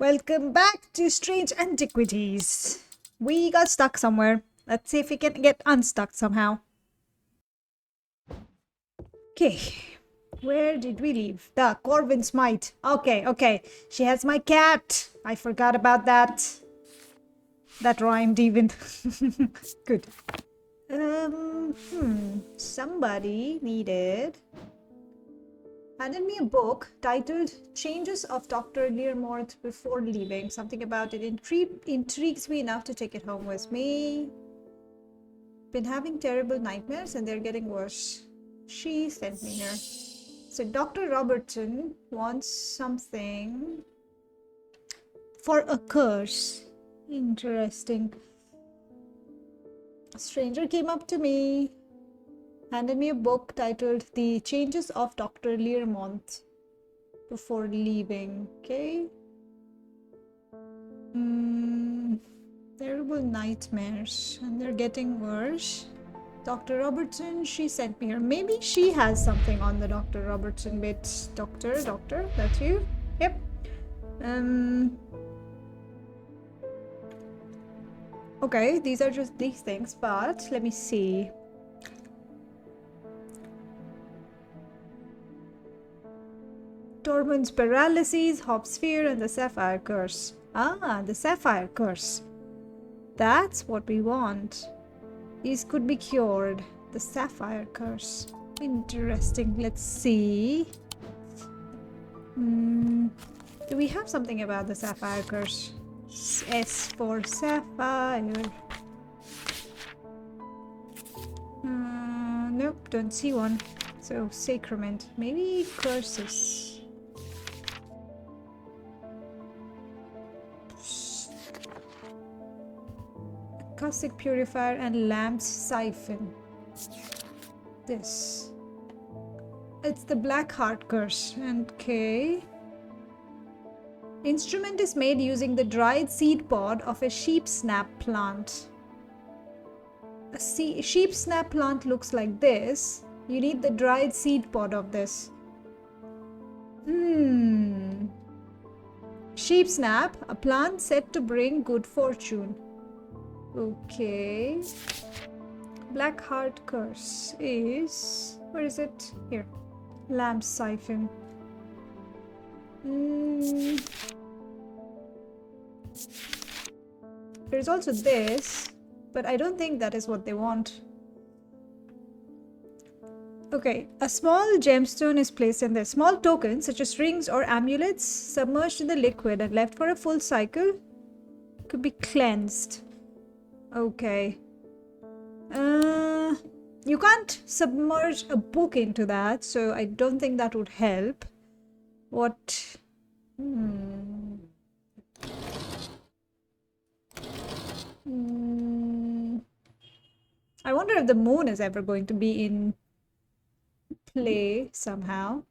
Welcome back to Strange Antiquities. We got stuck somewhere. Let's see if we can get unstuck somehow. Okay, where did we leave? The Corvin's Might. Okay. She has my cat. I forgot about that. That rhymed even. Good. Somebody handed me a book titled Changes of Dr. Learmort Before Leaving. Something about it intrigues me enough to take it home with me. Been having terrible nightmares and they're getting worse. She sent me here. So Dr. Robertson wants something for a curse. Interesting. A stranger came up to me, handed me a book titled The Changes of Dr. Learmont Before Leaving. Okay. Terrible nightmares and they're getting worse. Dr. Robertson, she sent me here. Maybe she has something on the Dr. Robertson bit. Doctor, that's you? Yep. Okay, these are just these things, but let me see. Tormund's paralysis, Hob's fear, and the Sapphire Curse. Ah, the Sapphire Curse. That's what we want. These could be cured. The Sapphire Curse. Interesting. Let's see. Do we have something about the Sapphire Curse? S for Sapphire. Nope, don't see one. So, Sacrament. Maybe curses. Caustic Purifier and Lamp's Siphon. This. It's the Black Heart Curse. Okay. Instrument is made using the dried seed pod of a sheep snap plant. A sheep snap plant looks like this. You need the dried seed pod of this. Sheep snap, a plant said to bring good fortune. Okay. Black Heart Curse is... where is it? Here. Lamp Siphon. There's also this, but I don't think that is what they want. Okay, a small gemstone is placed in there. Small tokens, such as rings or amulets, submerged in the liquid and left for a full cycle, could be cleansed. Okay. You can't submerge a book into that, so I don't think that would help. What? I wonder if the moon is ever going to be in play somehow.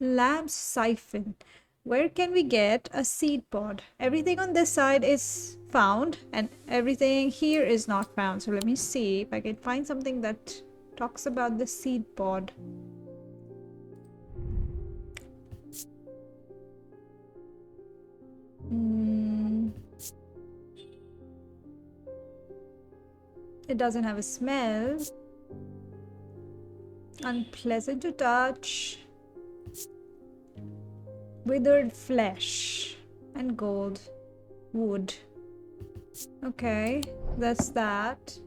Lamp's Siphon. Where can we get a seed pod? Everything on this side is found and everything here is not found. So let me see if I can find something that talks about the seed pod. It doesn't have a smell. Unpleasant to touch. Withered flesh and gold. Wood. Okay, that's that.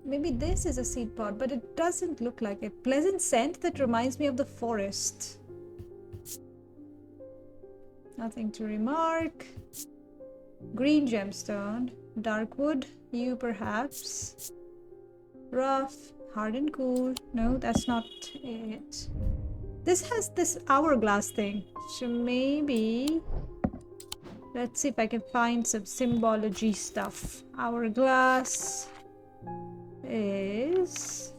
Maybe this is a seed pod, but it doesn't look like it. Pleasant scent that reminds me of the forest. Nothing to remark. Green gemstone. Dark wood. You perhaps. Rough. Hard and cool. No, that's not it. This has this hourglass thing. So maybe... let's see if I can find some symbology stuff. Hourglass is...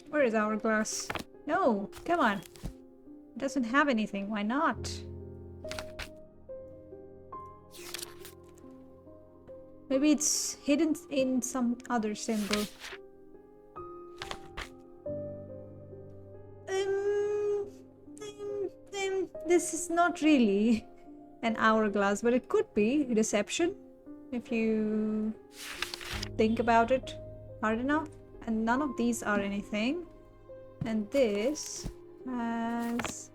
where is hourglass? No, come on. It doesn't have anything. Why not? Maybe it's hidden in some other symbol. this is not really an hourglass, but it could be deception if you think about it hard enough. And none of these are anything. And this has...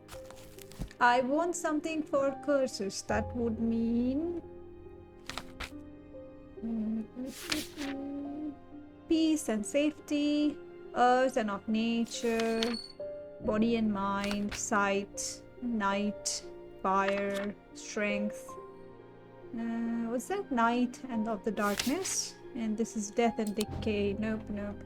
I want something for curses. That would mean... peace and safety, earth and of nature, body and mind, sight, night, fire, strength. What's that? Night and of the darkness. And this is death and decay. Nope, nope.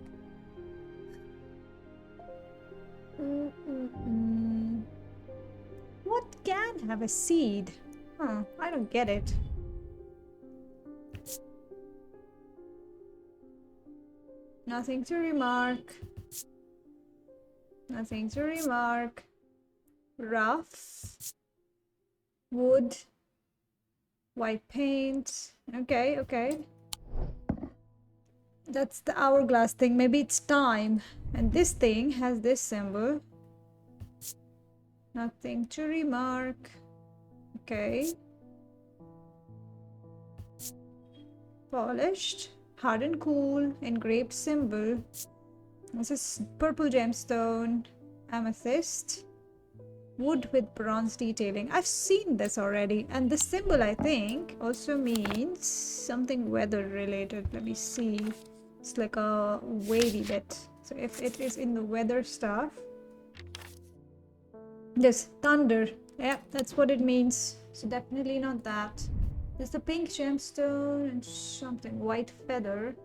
What can have a seed? Huh, I don't get it. Nothing to remark. Nothing to remark. Rough. Wood. White paint. Okay, okay. That's the hourglass thing. Maybe it's time. And this thing has this symbol. Nothing to remark. Okay. Polished. Hard and cool. Engraved symbol. This is purple gemstone. Amethyst. Wood with bronze detailing. I've seen this already. And the symbol, I think, also means something weather related. Let me see. It's like a wavy bit. So if it is in the weather stuff. This thunder. Yeah, that's what it means. So definitely not that. There's the pink gemstone and something. White feather.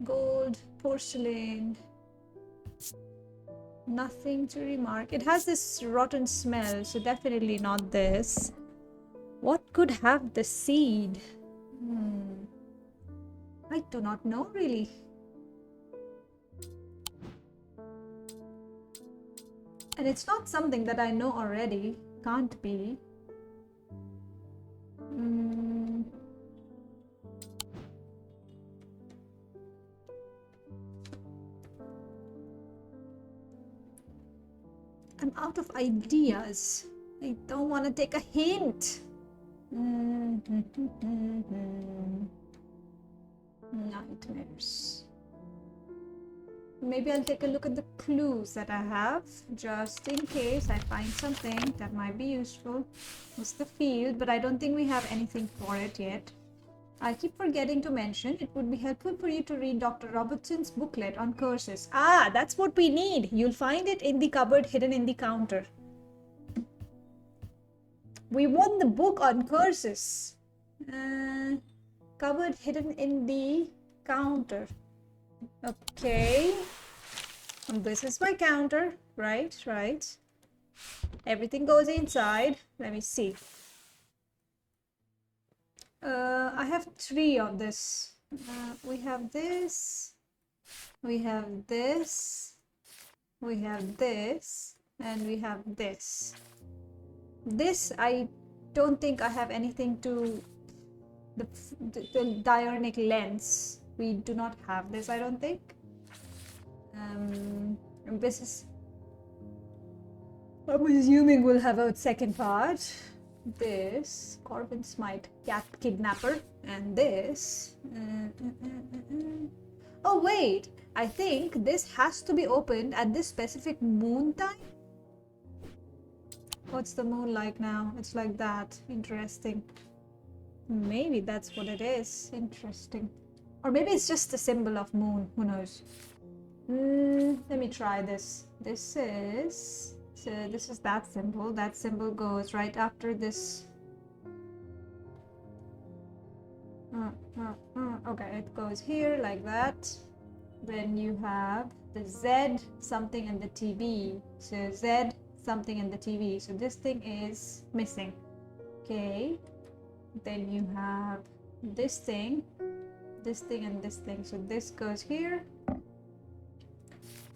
Gold. Porcelain. Nothing to remark. It has this rotten smell, so definitely not this. What could have the seed? I do not know really. And it's not something that I know already. Can't be. I'm out of ideas. I don't want to take a hint. Nightmares. Maybe I'll take a look at the clues that I have, just in case I find something that might be useful. It's the field, but I don't think we have anything for it yet. I keep forgetting to mention, it would be helpful for you to read Dr. Robertson's booklet on curses. Ah, that's what we need. You'll find it in the cupboard hidden in the counter. We want the book on curses. Cupboard hidden in the counter. Okay. This is my counter. Right, right. Everything goes inside. Let me see. I have 3 of this. We have this. We have this. We have this. And we have this. This, I don't think I have anything to... The diurnal lens. We do not have this, I don't think. This is... I'm assuming we'll have a second part. This, Corbin Smite, cat kidnapper. And this... Oh wait, I think this has to be opened at this specific moon time. What's the moon like now? It's like that. Interesting. Maybe that's what it is. Interesting. Or maybe it's just the symbol of moon. Who knows? Let me try this. This is... So this is that symbol. That symbol goes right after this. Okay, it goes here like that. Then you have the Z something and the TB. So Z something and the TV. So this thing is missing. Okay. Then you have this thing and this thing. So this goes here.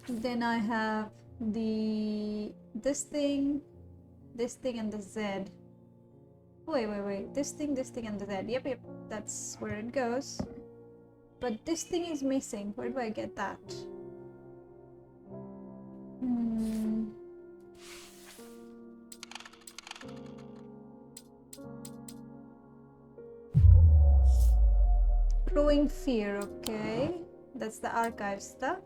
Then I have this thing and the Z. Wait. This thing and the Z. Yep. That's where it goes. But this thing is missing. Where do I get that? Sowing fear, okay. That's the archive stuff.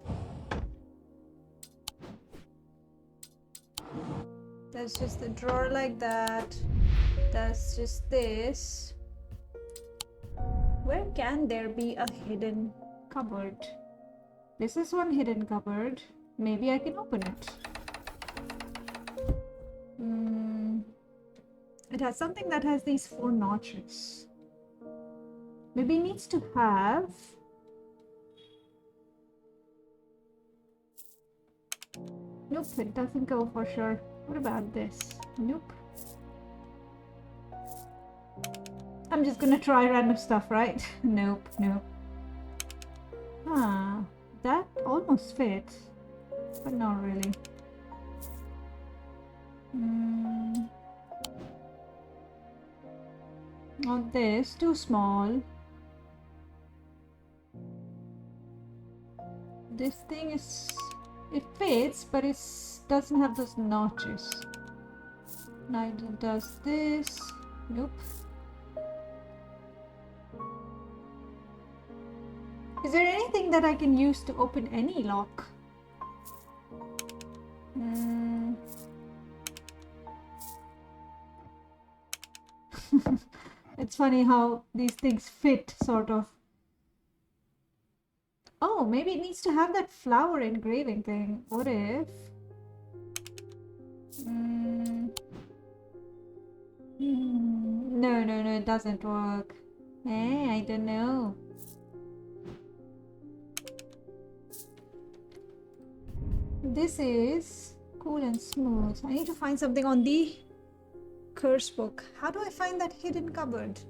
There's just a drawer like that. That's just this. Where can there be a hidden cupboard? This is one hidden cupboard. Maybe I can open it. It has something that has these 4 notches. Maybe it needs to have... Nope, it doesn't go for sure. What about this? Nope. I'm just gonna try random stuff, right? Nope, nope. Ah, that almost fits, but not really. Not this, too small. This thing is... It fits, but it doesn't have those notches. Neither does this. Nope. Is there anything that I can use to open any lock? It's funny how these things fit, sort of. Oh, maybe it needs to have that flower engraving thing. What if... No, it doesn't work. I don't know. This is cool and smooth. I need to find something on the curse book. How do I find that hidden cupboard?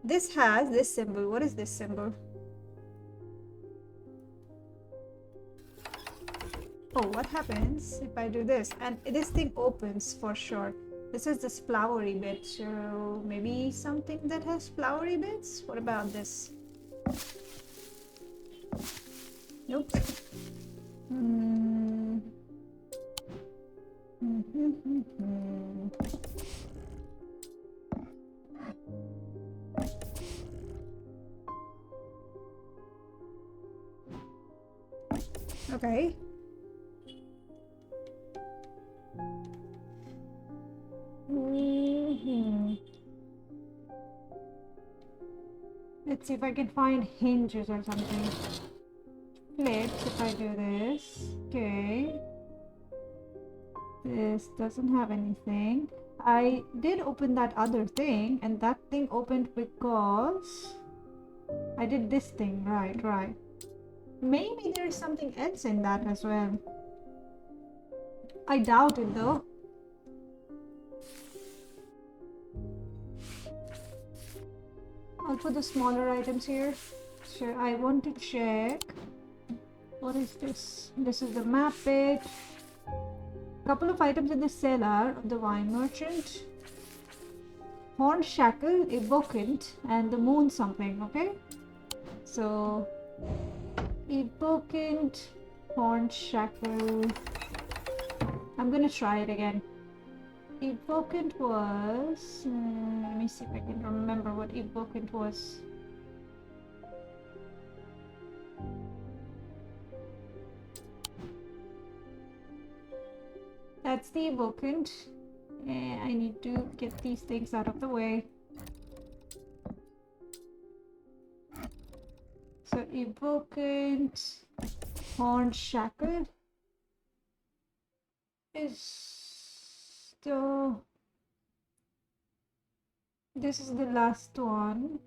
This has this symbol. What is this symbol? Oh, what happens if I do this? And this thing opens for sure. This is this flowery bit. So maybe something that has flowery bits? What about this? Nope. Okay. Let's see if I can find hinges or something. Flips if I do this. Okay. This doesn't have anything. I did open that other thing, and that thing opened because I did this thing. Right. Maybe there's something else in that as well. I doubt it though. I'll put the smaller items here. Sure, I want to check. What is this? This is the map page. Couple of items in the cellar of the wine merchant. Horn shackle, a bocant, and the moon something, okay? So, a bocant, horn shackle. I'm gonna try it again. Evocant was... let me see if I can remember what Evocant was. That's the Evocant. And I need to get these things out of the way. So Evocant, Horn Shackle is... So this is the last one.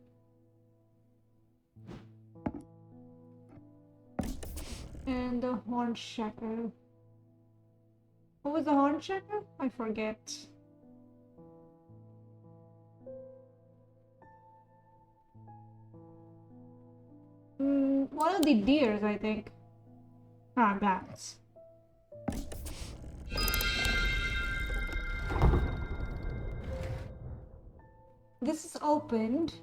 And the horn shackle. What was the horn shackle? I forget. One of the deers, I think. Ah, bats. This is opened,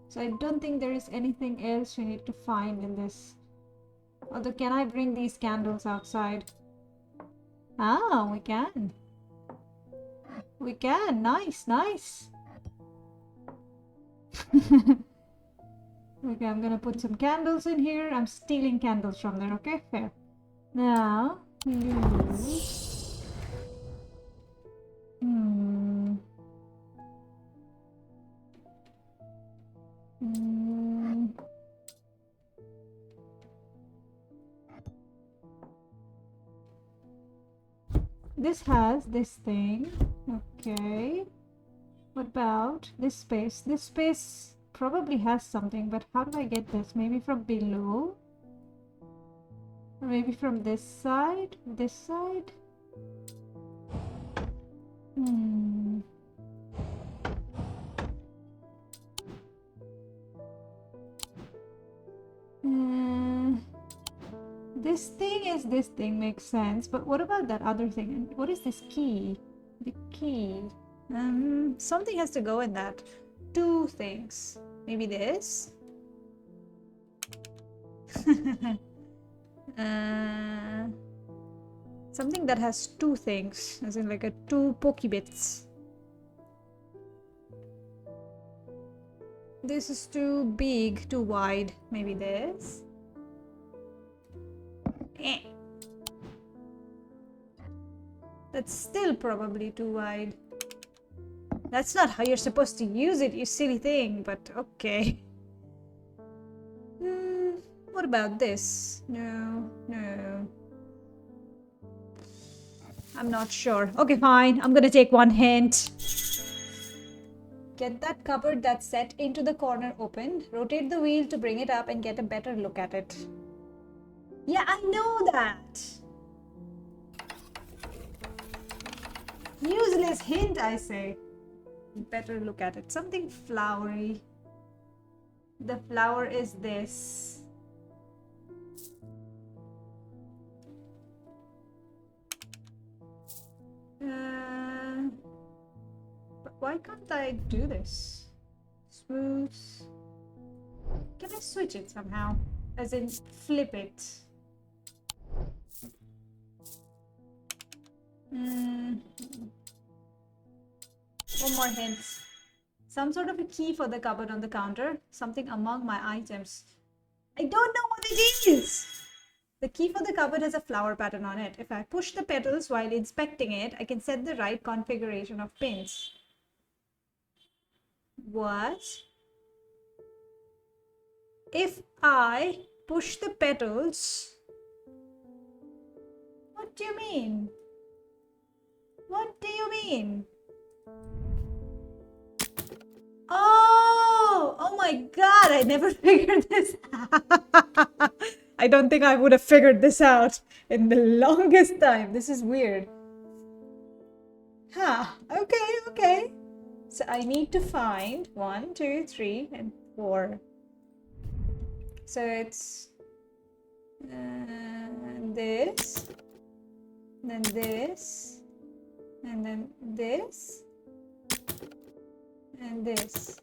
so I don't think there is anything else we need to find in this. Although, can I bring these candles outside? Ah, we can. We can. Nice, nice. Okay, I'm gonna put some candles in here. I'm stealing candles from there, okay? Fair. Now, use... Hmm. Hmm. This has this thing. Okay. What about this space? This space probably has something, but how do I get this? Maybe from below? Or maybe from this side? This side? Hmm. This thing makes sense, but what about that other thing? And what is this key? The key. Something has to go in that. Two things. Maybe this? Something that has two things, as in like a two pokebits. This is too big, too wide. Maybe this? That's still probably too wide. That's not how you're supposed to use it, you silly thing, but okay. What about this? No, no. I'm not sure. Okay, fine. I'm gonna take one hint. Get that cupboard that's set into the corner opened. Rotate the wheel to bring it up and get a better look at it. Yeah, I know that. Useless hint, I say. Better look at it. Something flowery. The flower is this. But why can't I do this? Smooth. Can I switch it somehow? As in flip it? One more hint. Some sort of a key for the cupboard on the counter. Something among my items. I don't know what it is! The key for the cupboard has a flower pattern on it. If I push the petals while inspecting it, I can set the right configuration of pins. What? If I push the petals... What do you mean? What do you mean? Oh my god, I never figured this out. I don't think I would have figured this out in the longest time. This is weird. Huh, okay. So I need to find 1, 2, 3, and 4. So it's this, then this, and then this, and this.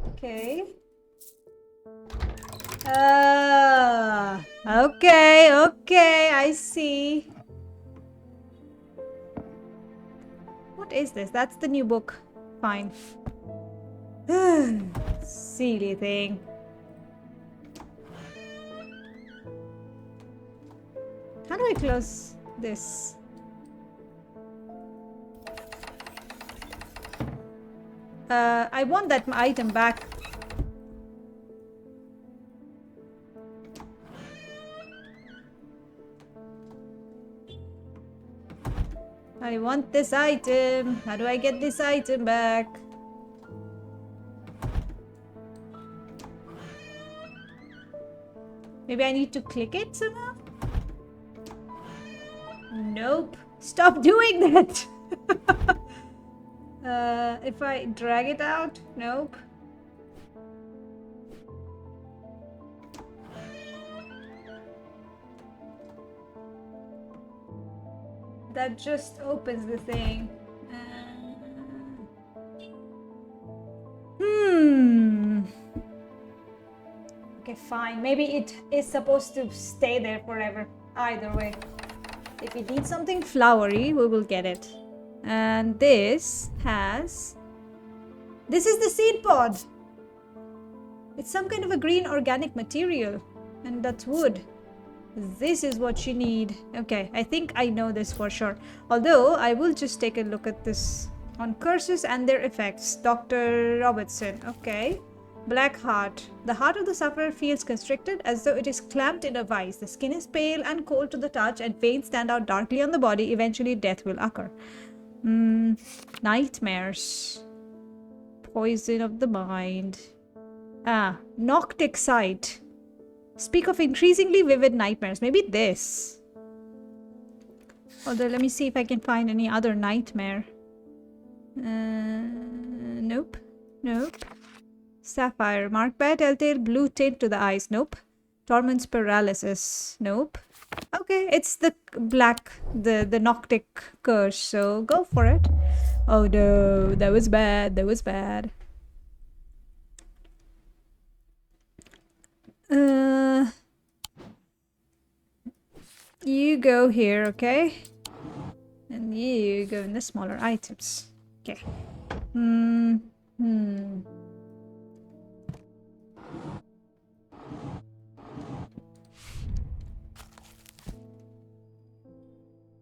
Okay. Okay, I see. What is this? That's the new book. Fine. Silly thing. How do I close this? I want that item back. I want this item. How do I get this item back? Maybe I need to click it somehow? Nope. Stop doing that! If I drag it out? Nope. That just opens the thing. Okay, fine. Maybe it is supposed to stay there forever. Either way. If we need something flowery, we will get it. And this has This is the seed pod. It's some kind of a green organic material. And that's wood. This is what you need. Okay, I think I know this for sure. Although, I will just take a look at this. On curses and their effects. Dr. Robertson. Okay. Black heart. The heart of the sufferer feels constricted as though it is clamped in a vice. The skin is pale and cold to the touch and veins stand out darkly on the body. Eventually, death will occur. Nightmares. Poison of the mind. Noctic sight. Speak of increasingly vivid nightmares. Maybe this. Although, let me see if I can find any other nightmare. Nope. Nope. Sapphire. Marked by a telltale blue tint to the eyes. Nope. Torments paralysis. Nope. Okay, it's the black, the Noctic curse, so go for it. Oh no, that was bad. That was bad. You go here, okay? And you go in the smaller items. Okay.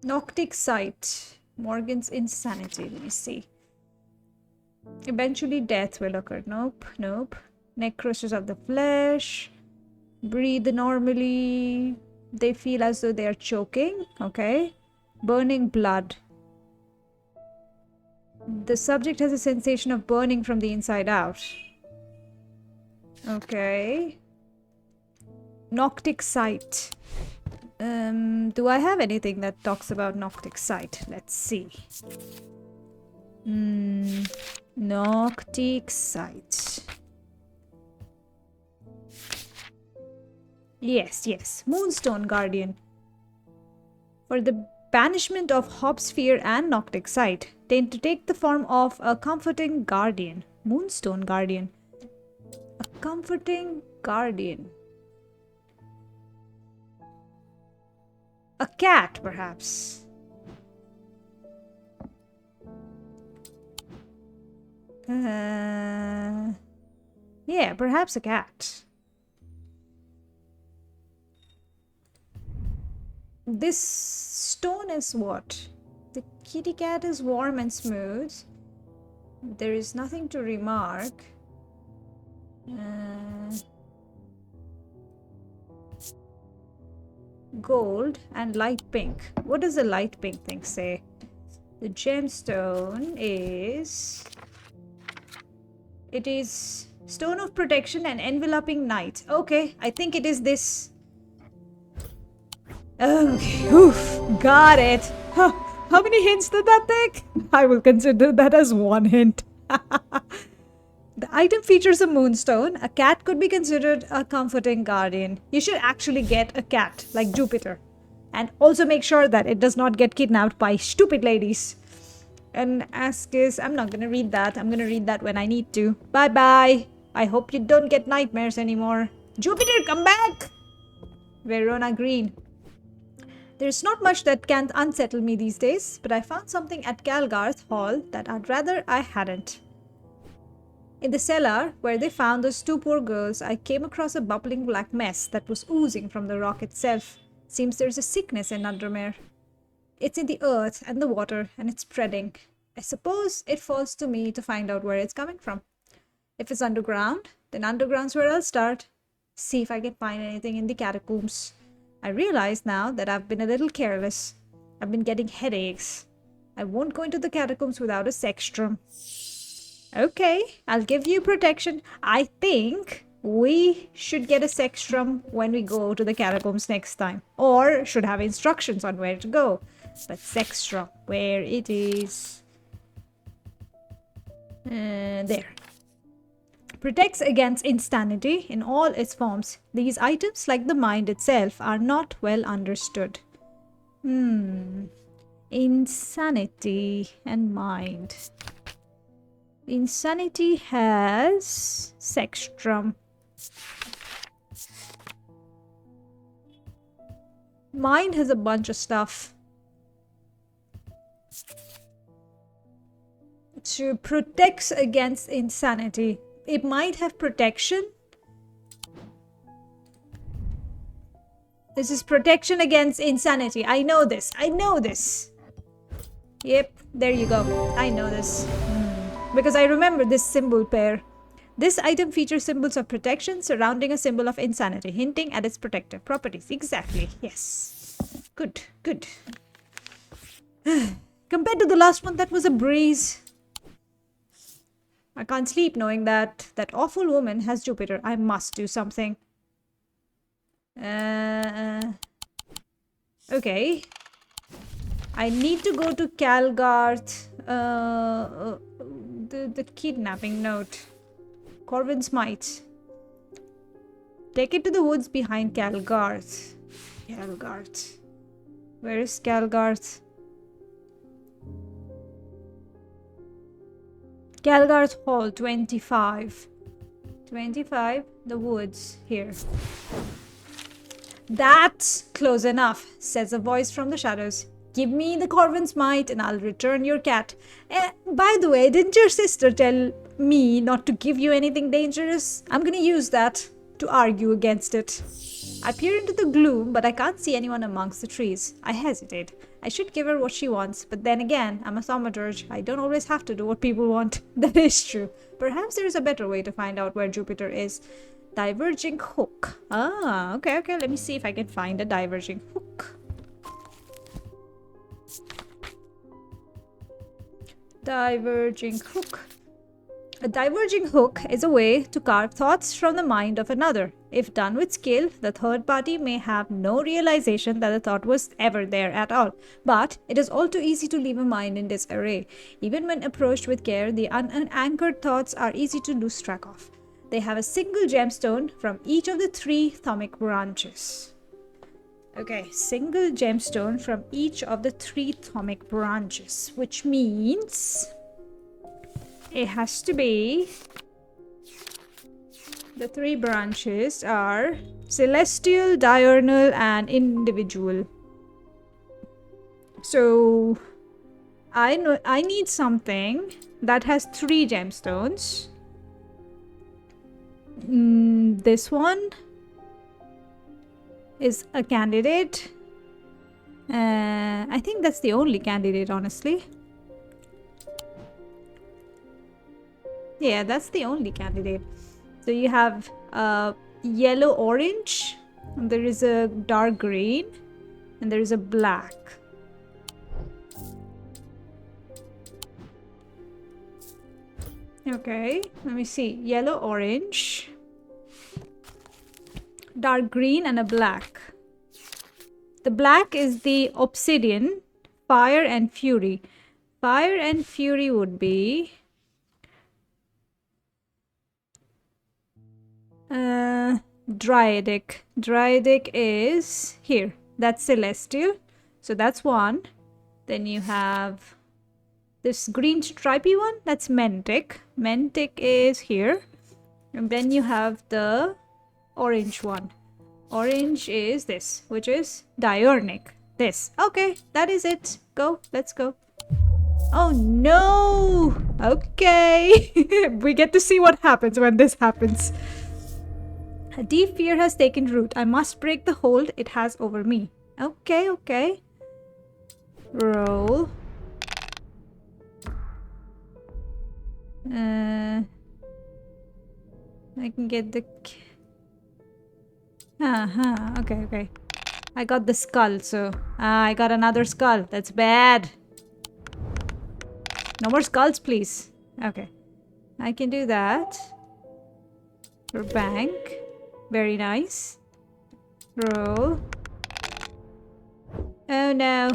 Noctic sight. Morgan's insanity. Let me see. Eventually death will occur. Nope. Nope. Necrosis of the flesh. Breathe normally. They feel as though they are choking. Okay. Burning blood. The subject has a sensation of burning from the inside out. Okay. Noctic sight. Do I have anything that talks about Noctic sight? Let's see. Noctic sight. Yes, yes. Moonstone Guardian. For the banishment of Hobbs' fear and Noctic sight, tend to take the form of a comforting guardian. Moonstone Guardian. A comforting guardian. A cat, perhaps. Yeah, perhaps a cat. This stone is what? The kitty cat is warm and smooth. There is nothing to remark. Gold and light pink. What does the light pink thing say? The gemstone is... It is stone of protection and enveloping night. Okay, I think it is this. Okay, oof, got it. Huh. How many hints did that take? I will consider that as one hint. The item features a moonstone. A cat could be considered a comforting guardian. You should actually get a cat, like Jupiter. And also make sure that it does not get kidnapped by stupid ladies. And ask is... I'm not going to read that. I'm going to read that when I need to. Bye-bye. I hope you don't get nightmares anymore. Jupiter, come back! Verona Green. There's not much that can't unsettle me these days, but I found something at Calgarth Hall that I'd rather I hadn't. In the cellar, where they found those two poor girls, I came across a bubbling black mess that was oozing from the rock itself. Seems there's a sickness in Undermere. It's in the earth and the water, and it's spreading. I suppose it falls to me to find out where it's coming from. If it's underground, then underground's where I'll start. See if I can find anything in the catacombs. I realize now that I've been a little careless. I've been getting headaches. I won't go into the catacombs without a sextrum. Okay, I'll give you protection. I think we should get a sextrum when we go to the catacombs next time. Or should have instructions on where to go. But sextrum, where it is. There. Protects against insanity in all its forms. These items, like the mind itself, are not well understood. Insanity and mind. Insanity has sextrum. Mind has a bunch of stuff. to protect against insanity. It might have protection. This is protection against insanity. I know this. I know this. Yep, there you go. I know this. Because I remember this symbol pair. This item features symbols of protection surrounding a symbol of insanity, hinting at its protective properties. Exactly. Yes. Good, good. Compared to the last one, that was a breeze. I can't sleep knowing that that awful woman has Jupiter. I must do something. Okay. I need to go to Calgarth. The kidnapping note. Corvin's Might. Take it to the woods behind Calgarth. Calgarth. Where is Calgarth? Calgarth Hall, 25. 25, the woods, here. That's close enough, says a voice from the shadows. Give me the Corvin's Might and I'll return your cat. By the way, didn't your sister tell me not to give you anything dangerous? I'm gonna use that to argue against it. I peer into the gloom, but I can't see anyone amongst the trees. I hesitate. I should give her what she wants, but then again, I'm a thaumaturge. I don't always have to do what people want. That is true. Perhaps there is a better way to find out where Jupiter is. Diverging hook. Ah, okay. Let me see if I can find a diverging hook. Diverging hook. A diverging hook is a way to carve thoughts from the mind of another. If done with skill, the third party may have no realization that the thought was ever there at all. But it is all too easy to leave a mind in disarray. Even when approached with care, the unanchored thoughts are easy to lose track of. They have a single gemstone from each of the 3 thymic branches. Okay, single gemstone from each of the 3 thymic branches, which means it has to be, the 3 branches are celestial, diurnal, and individual. So I need something that has 3 gemstones. This one is a candidate. I think that's the only candidate, honestly. Yeah, that's the only candidate. So you have yellow orange, and there is a dark green, and there is a black. Okay, let me see. Yellow, orange, dark green, and a black. The black is the obsidian, fire and fury. Fire and fury would be Dryadic. Dryadic is here. That's celestial. So that's one. Then you have this green stripy one. That's Mentic. Mentic is here. And then you have the orange one. Orange is this, which is Diurnic. This. Okay, that is it. Go. Let's go. Oh no! Okay. We get to see what happens when this happens. A deep fear has taken root. I must break the hold it has over me. Okay, okay. Roll. I can get the... Okay, okay. I got the skull, so... I got another skull. That's bad. No more skulls, please. Okay. I can do that. For bank. Very nice. Roll. Oh no.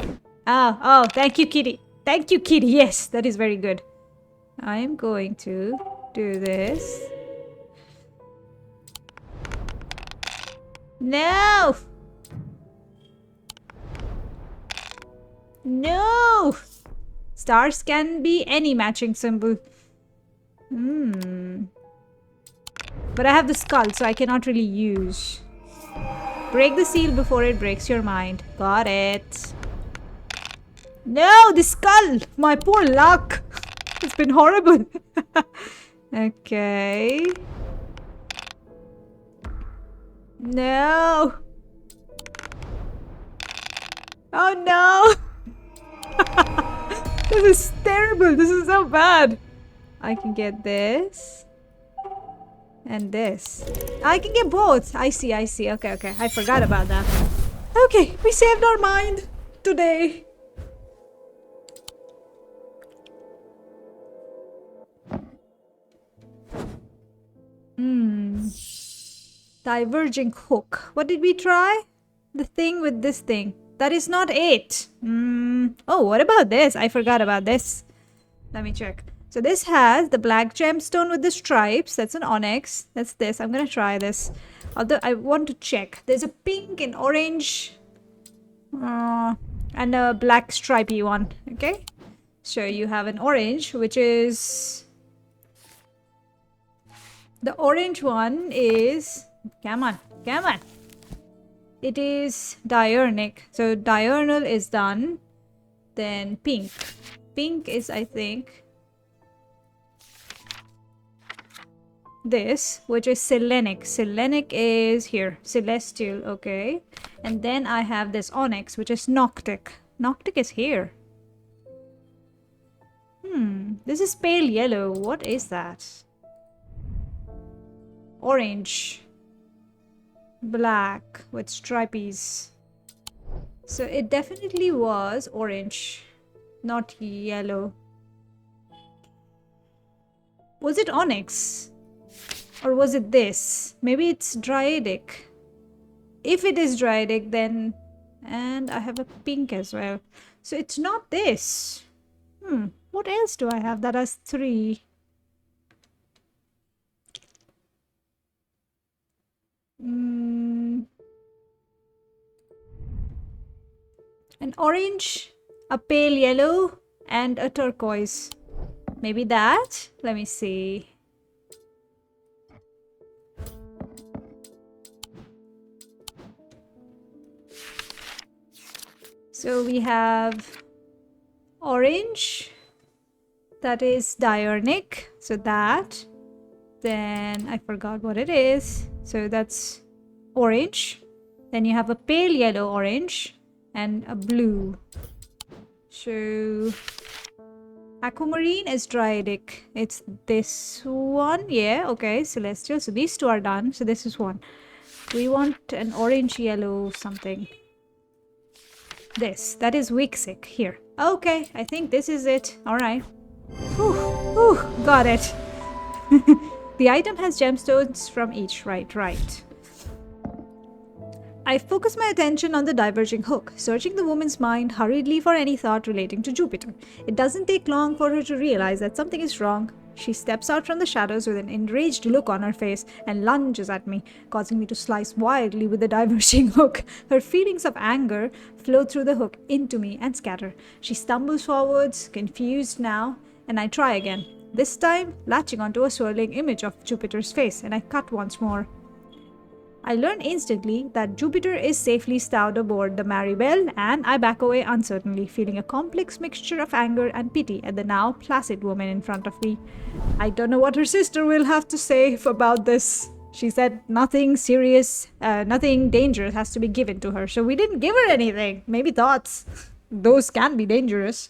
Oh, thank you, kitty. Thank you, kitty. Yes, that is very good. I am going to do this. No! No! Stars can be any matching symbol. But I have the skull, so I cannot really use. Break the seal before it breaks your mind. Got it. No, the skull! My poor luck! It's been horrible. Okay. No. Oh no. This is terrible. This is so bad. I can get this. And this. I can get both. I see. Okay. I forgot about that. Okay, we saved our mind today. Diverging hook. What did we try? The thing with this thing. That is not it. Oh, what about this? I forgot about this. Let me check. So this has the black gemstone with the stripes. That's an onyx. That's this. I'm gonna try this. Although I want to check. There's a pink and orange. And a black stripy one. Okay. So you have an orange, which is... The orange one is... Come on. It is diurnic. So diurnal is done. Then pink. Pink is, I think, this, which is Selenic. Selenic is here. Celestial, okay. And then I have this onyx, which is Noctic. Noctic is here. This is pale yellow. What is that? Orange. Black with stripies. So it definitely was orange, not yellow. Was it onyx? Or was it this? Maybe it's Dryadic. If it is Dryadic, then... And I have a pink as well. So it's not this. What else do I have that has 3? An orange, a pale yellow, and a turquoise. Maybe that? Let me see. So we have orange. That is diurnic. So that. Then I forgot what it is. So that's orange. Then you have a pale yellow orange and a blue. So aquamarine is Dryadic. It's this one. Yeah, okay. Celestial. So these 2 are done. So this is one. We want an orange yellow something. This. That is Wixic. Here. Okay. I think this is it. Alright. Got it. The item has gemstones from each. Right. I focus my attention on the diverging hook, searching the woman's mind hurriedly for any thought relating to Jupiter. It doesn't take long for her to realize that something is wrong. She steps out from the shadows with an enraged look on her face and lunges at me, causing me to slice wildly with the diverging hook. Her feelings of anger flow through the hook into me and scatter. She stumbles forwards, confused now, and I try again. This time, latching onto a swirling image of Jupiter's face, and I cut once more. I learn instantly that Jupiter is safely stowed aboard the Maribel, and I back away uncertainly, feeling a complex mixture of anger and pity at the now placid woman in front of me. I don't know what her sister will have to say about this. She said nothing serious, nothing dangerous has to be given to her, so we didn't give her anything. Maybe thoughts. Those can be dangerous.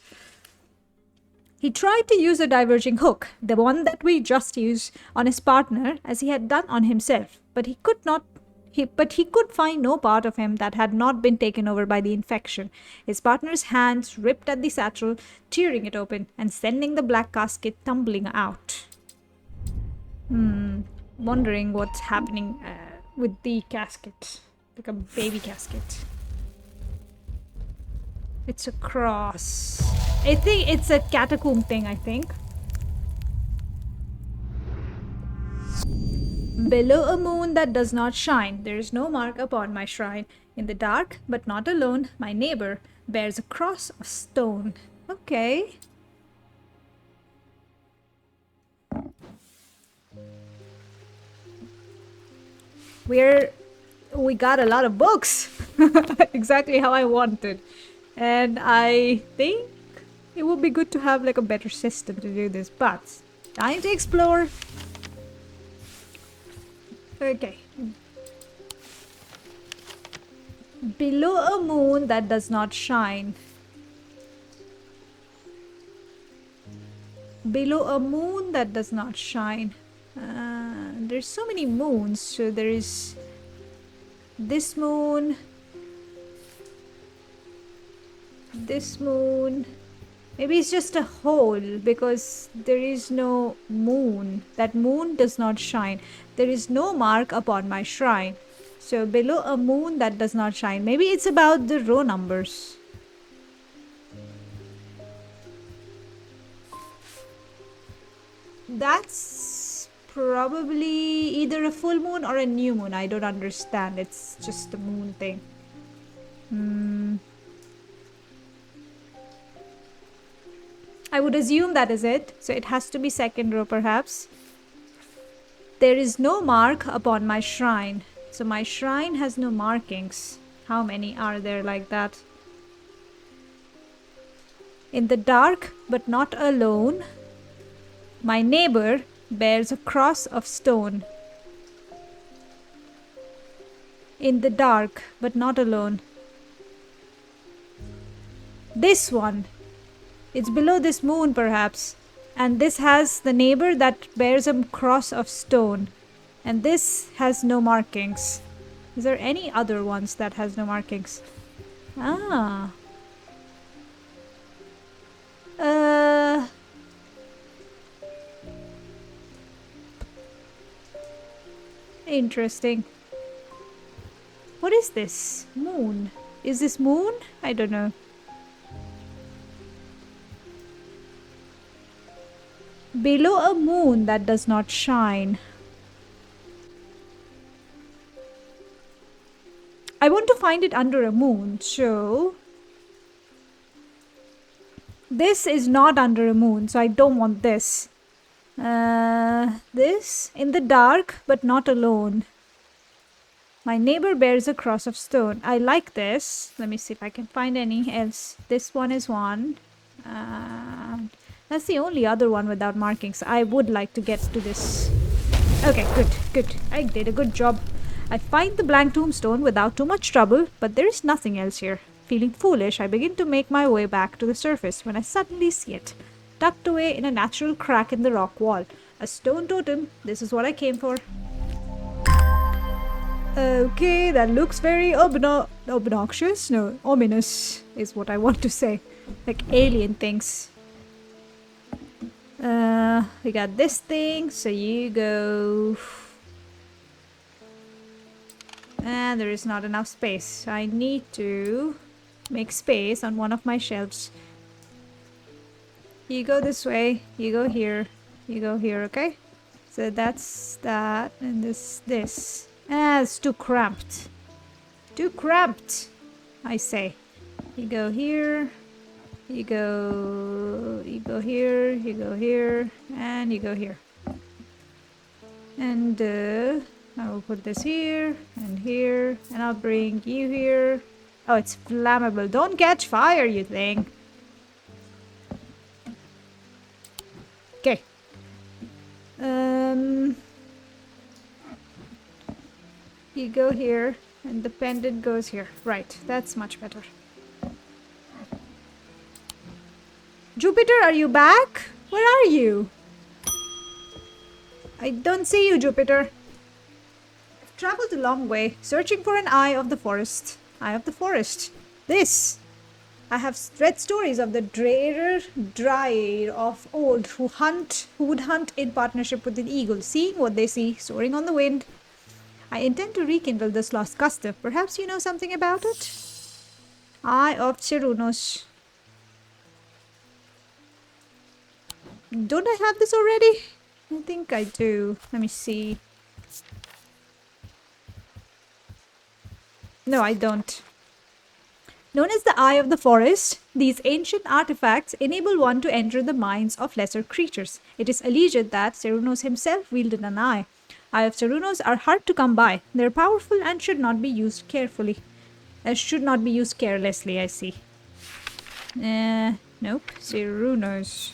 He tried to use a diverging hook, the one that we just used, on his partner as he had done on himself, but he could find no part of him that had not been taken over by the infection. His partner's hands ripped at the satchel, tearing it open and sending the black casket tumbling out. Wondering what's happening with the casket, like a baby casket. It's a cross. I think it's a catacomb thing, I think. Below a moon that does not shine, there is no mark upon my shrine. In the dark, but not alone, my neighbor bears a cross of stone. Okay. We got a lot of books. Exactly how I wanted. And I think It would be good to have like a better system to do this, but time to explore. Okay. Below a moon that does not shine. Below a moon that does not shine. There's so many moons. So there is this moon, this moon. Maybe it's just a hole because there is no moon. That moon does not shine. There is no mark upon my shrine. So below a moon that does not shine. Maybe it's about the row numbers. That's probably either a full moon or a new moon. I don't understand. It's just a moon thing. I would assume that is it. So it has to be second row perhaps. There is no mark upon my shrine. So my shrine has no markings. How many are there like that? In the dark, but not alone, my neighbor bears a cross of stone. In the dark, but not alone. This one. It's below this moon, perhaps. And this has the neighbor that bears a cross of stone. And this has no markings. Is there any other ones that has no markings? Ah. Interesting. What is this? Moon. Is this moon? I don't know. Below a moon that does not shine. I want to find it under a moon, so this is not under a moon, so I don't want this. This in the dark, but not alone. My neighbor bears a cross of stone. I like this. Let me see if I can find any else. This one is one. That's the only other one without markings. I would like to get to this. Okay, good. I did a good job. I find the blank tombstone without too much trouble, but there is nothing else here. Feeling foolish, I begin to make my way back to the surface when I suddenly see it, tucked away in a natural crack in the rock wall. A stone totem. This is what I came for. Okay, that looks very obnoxious. No, ominous is what I want to say. Like alien things. We got this thing, so you go. And there is not enough space. I need to make space on one of my shelves. You go this way, you go here, you go here, okay? So that's that, and this. Ah, it's too cramped. Too cramped, I say. You go here, you go here, you go here, and you go here. And I will put this here, and I'll bring you here. Oh, it's flammable. Don't catch fire, you thing. Okay. You go here, and the pendant goes here. Right, that's much better. Jupiter, are you back? Where are you? I don't see you, Jupiter. I've traveled a long way, searching for an eye of the forest. Eye of the forest. This. I have read stories of the Dreyer of old who would hunt in partnership with an eagle, seeing what they see, soaring on the wind. I intend to rekindle this lost custom. Perhaps you know something about it? Eye of Cerunos. Don't I have this already? I think I do. Let me see. No, I don't. Known as the Eye of the Forest, these ancient artifacts enable one to enter the minds of lesser creatures. It is alleged that Cerunos himself wielded an eye. Eye of Cerunos are hard to come by. They're powerful and should not be used carefully. Should not be used carelessly, I see. Nope. Cerunos.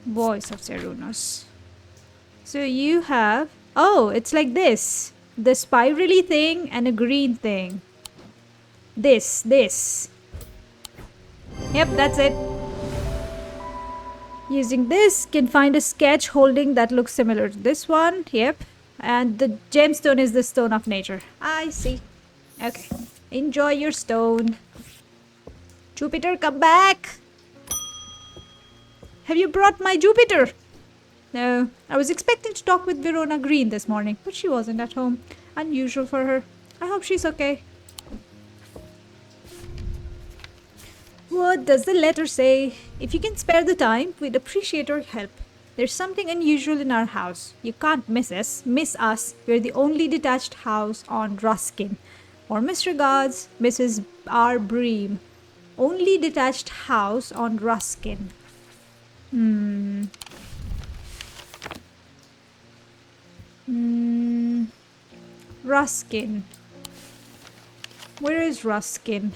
Voice of Cerunos. So you have... Oh, it's like this. The spirally thing and a green thing. This. Yep, that's it. Using this, can find a sketch holding that looks similar to this one. Yep. And the gemstone is the stone of nature. I see. Okay. Enjoy your stone. Jupiter, come back! Have you brought my Jupiter? No. I was expecting to talk with Verona Green this morning, but she wasn't at home. Unusual for her. I hope she's okay. What does the letter say? If you can spare the time, we'd appreciate your help. There's something unusual in our house. You can't miss us. We're the only detached house on Ruskin. Warmest regards, Mrs. R. Bream. Only detached house on Ruskin. Ruskin. Where is Ruskin?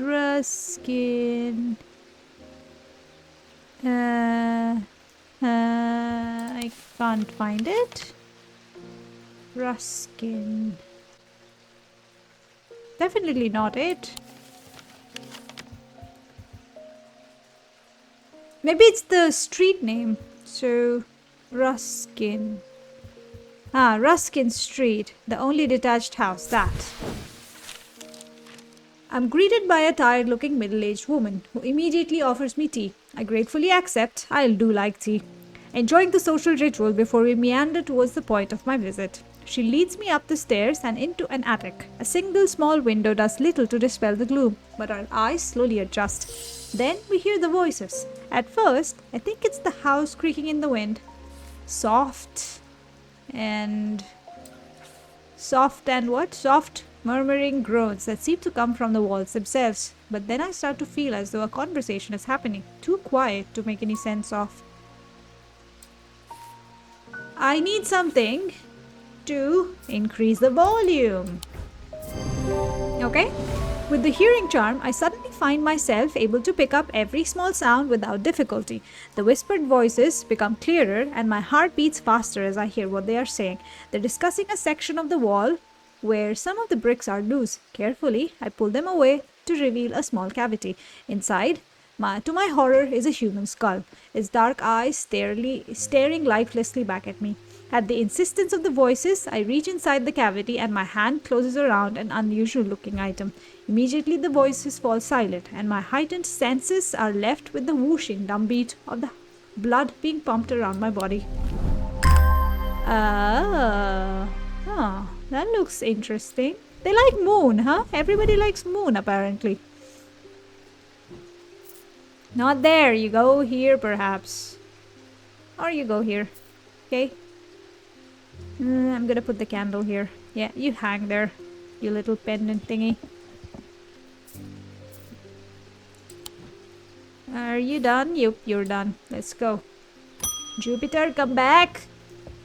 Ruskin. I can't find it. Ruskin. Definitely not it. Maybe it's the street name. So, Ruskin. Ruskin Street. The only detached house. That. I'm greeted by a tired-looking middle-aged woman who immediately offers me tea. I gratefully accept. I'll do like tea. Enjoying the social ritual before we meander towards the point of my visit. She leads me up the stairs and into an attic. A single small window does little to dispel the gloom, but our eyes slowly adjust. Then we hear the voices. At first, I think it's the house creaking in the wind. Soft and what? Soft murmuring groans that seem to come from the walls themselves. But then I start to feel as though a conversation is happening, too quiet to make any sense of. I need something to increase the volume. Okay? With the hearing charm, I suddenly find myself able to pick up every small sound without difficulty. The whispered voices become clearer and my heart beats faster as I hear what they are saying. They're discussing a section of the wall where some of the bricks are loose. Carefully, I pull them away to reveal a small cavity. Inside, to my horror, is a human skull, its dark eyes staring lifelessly back at me. At the insistence of the voices, I reach inside the cavity and my hand closes around an unusual-looking item. Immediately, the voices fall silent, and my heightened senses are left with the whooshing drumbeat of the blood being pumped around my body. That looks interesting. They like moon, huh? Everybody likes moon, apparently. Not there. You go here, perhaps. Or you go here. Okay? I'm gonna put the candle here. Yeah, you hang there, you little pendant thingy. Are you done? Yep, you're done. Let's go. Jupiter, come back.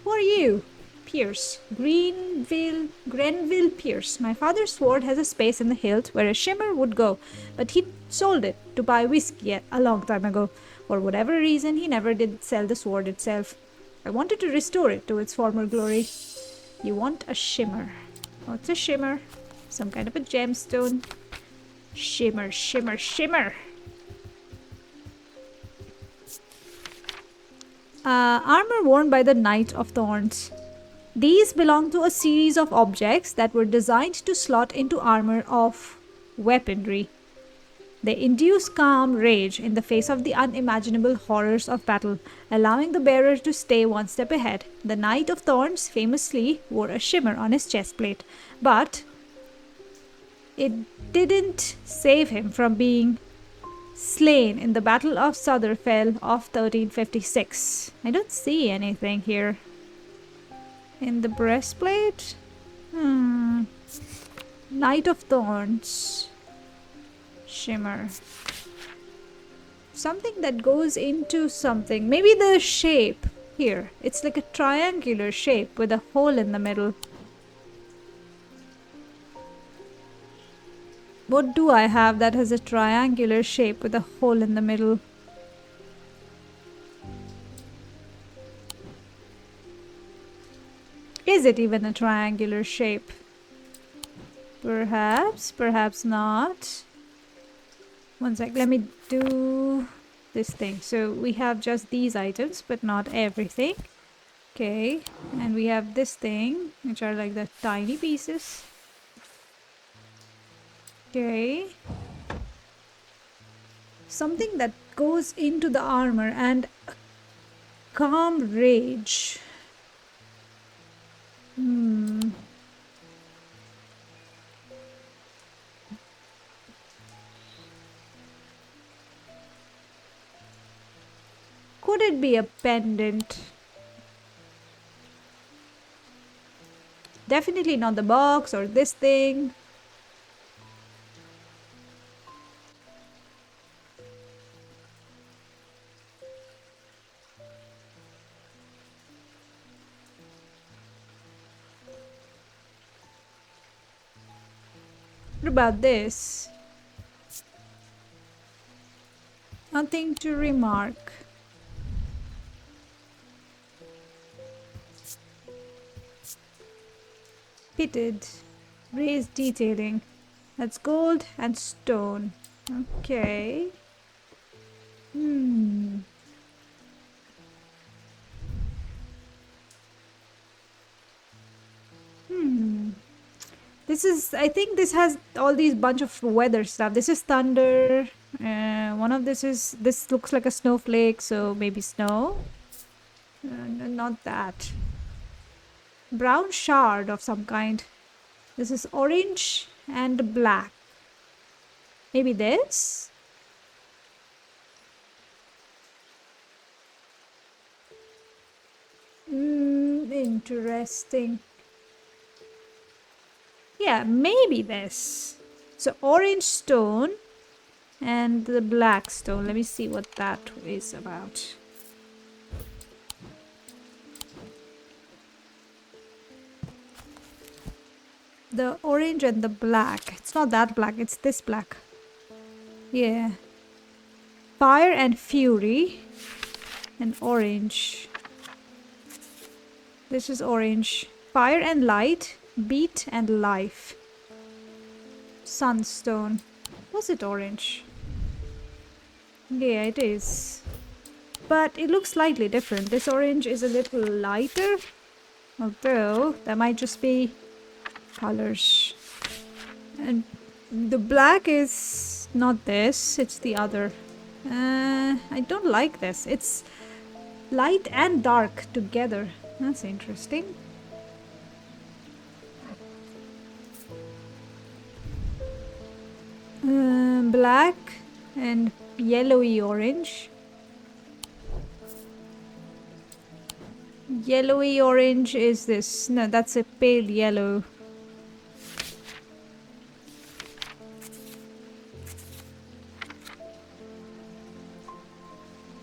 Who are you? Pierce. Grenville Pierce. My father's sword has a space in the hilt where a shimmer would go, but he sold it to buy whiskey a long time ago. For whatever reason, he never did sell the sword itself. I wanted to restore it to its former glory. You want a shimmer. What's a shimmer? Some kind of a gemstone. Shimmer, shimmer, shimmer. Armor worn by the Knight of Thorns. These belong to a series of objects that were designed to slot into armor of weaponry. They induce calm rage in the face of the unimaginable horrors of battle, allowing the bearer to stay one step ahead. The Knight of Thorns famously wore a shimmer on his chestplate, but it didn't save him from being slain in the Battle of Sutherfell of 1356. I don't see anything here. In the breastplate? Knight of Thorns. Shimmer. Something that goes into something. Maybe the shape here. It's like a triangular shape with a hole in the middle. What do I have that has a triangular shape with a hole in the middle? Is it even a triangular shape? Perhaps, perhaps not. One sec, let me do this thing. So we have just these items, but not everything. Okay, and we have this thing, which are like the tiny pieces. Okay. Something that goes into the armor and calm rage. Could it be a pendant? Definitely not the box or this thing. What about this? Nothing to remark. Pitted. Raised detailing. That's gold and stone. Okay. This is, I think this has all these bunch of weather stuff. This is thunder. One of this looks like a snowflake, so maybe snow. Not that. Brown shard of some kind. This is orange and black. Maybe this? Interesting. Yeah, maybe this. So orange stone and the black stone. Let me see what that is about. The orange and the black. It's not that black, it's this black. Yeah. Fire and fury. And orange. This is orange. Fire and light. Beat and life. Sunstone. Was it orange? Yeah, it is. But it looks slightly different. This orange is a little lighter. Although, that might just be colors. And the black is not this. It's the other. I don't like this. It's light and dark together. That's interesting. Black and yellowy orange. Yellowy orange is this. No, that's a pale yellow.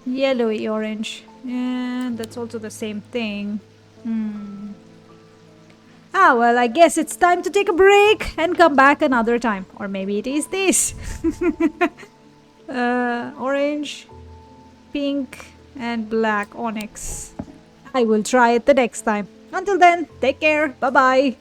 Yellowy orange. And that's also the same thing. Ah, well, I guess it's time to take a break and come back another time. Or maybe it is this. Orange, pink, and black onyx. I will try it the next time. Until then, take care. Bye-bye.